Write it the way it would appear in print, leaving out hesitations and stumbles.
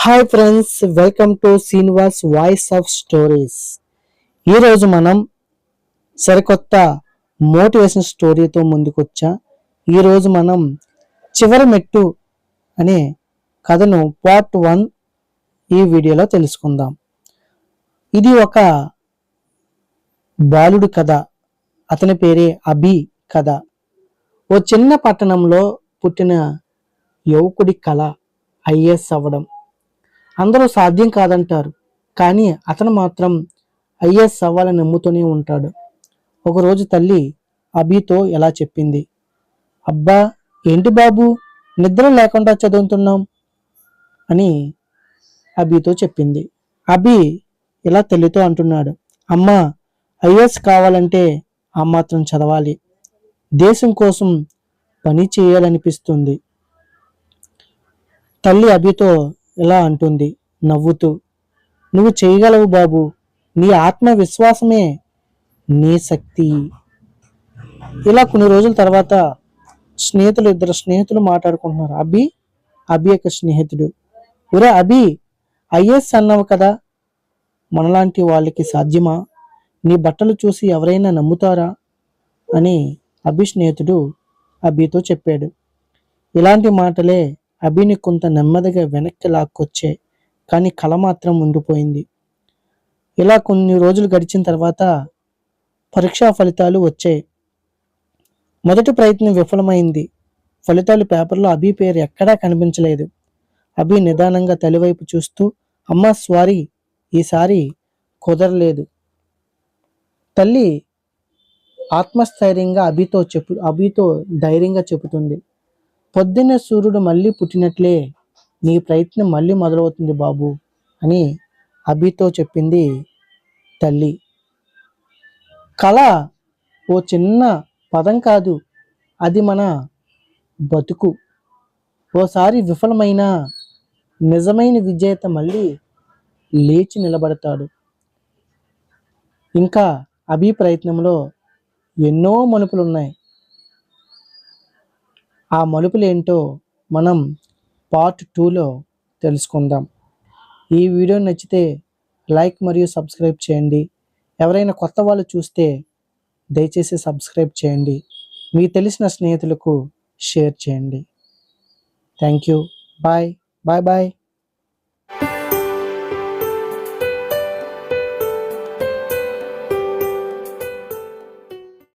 Hi friends, welcome to Srinivas voice of stories. ఈరోజు మనం సరికొత్త మోటివేషన్ స్టోరీతో ముందుకొచ్చా. ఈరోజు మనం చివరి మెట్టు అనే కథను పార్ట్ 1 ఈ వీడియోలో తెలుసుకుందాం. ఇది ఒక బాలుడి కథ. అతని పేరే అభి కథ. ఓ చిన్న పట్టణంలో పుట్టిన యువకుడి కళ ఐఏఎస్ అవ్వడం. అందరూ సాధ్యం కాదంటారు, కానీ అతను మాత్రం ఐఏఎస్ అవ్వాలని నమ్ముతూనే ఉంటాడు. ఒకరోజు తల్లి అభితో ఎలా చెప్పింది, అబ్బా ఏంటి బాబు నిద్ర లేకుండా చదువుతున్నాం అని అభితో చెప్పింది. అభి ఇలా తల్లితో అంటున్నాడు, అమ్మా ఐఏఎస్ కావాలంటే ఆ మాత్రం చదవాలి, దేశం కోసం పని చేయాలనిపిస్తుంది. తల్లి అభితో ఇలా అంటుంది నవ్వుతూ, నువ్వు చేయగలవు బాబు, నీ ఆత్మవిశ్వాసమే నీ శక్తి. ఇలా కొన్ని రోజుల తర్వాత ఇద్దరు స్నేహితులు మాట్లాడుకుంటున్నారు. అభి యొక్క స్నేహితుడు, ఒరే అభి, ఐఏఎస్ అన్నావు కదా, మనలాంటి వాళ్ళకి సాధ్యమా? నీ బట్టలు చూసి ఎవరైనా నమ్ముతారా అని అభి స్నేహితుడు అభితో చెప్పాడు. ఇలాంటి మాటలే అభిని కొంత నెమ్మదిగా వెనక్కి లాక్కొచ్చే, కానీ కళ మాత్రం ఉండిపోయింది. ఇలా కొన్ని రోజులు గడిచిన తర్వాత పరీక్షా ఫలితాలు వచ్చాయి. మొదటి ప్రయత్నం విఫలమైంది. ఫలితాలు పేపర్లో అభి పేరు ఎక్కడా కనిపించలేదు. అభి నిదానంగా తల్లివైపు చూస్తూ, అమ్మా సారీ, ఈసారి కుదరలేదు. తల్లి ఆత్మస్థైర్యంగా అభితో ధైర్యంగా చెబుతుంది, పొద్దున్నే సూర్యుడు మళ్ళీ పుట్టినట్లే నీ ప్రయత్నం మళ్ళీ మొదలవుతుంది బాబు అని అభితో చెప్పింది తల్లి. కళ ఓ చిన్న పదం కాదు, అది మన బతుకు. ఓసారి విఫలమైన నిజమైన విజేత మళ్ళీ లేచి నిలబడతాడు. ఇంకా అభి ప్రయత్నంలో ఎన్నో మలుపులు ఉన్నాయి. ఆ మలుపులు ఏంటో మనం పార్ట్ 2లో తెలుసుకుందాం. ఈ వీడియో నచ్చితే లైక్ మరియు సబ్స్క్రైబ్ చేయండి. ఎవరైనా కొత్త వాళ్ళు చూస్తే దయచేసి సబ్స్క్రైబ్ చేయండి. మీకు తెలిసిన స్నేహితులకు షేర్ చేయండి. Thank you. Bye bye.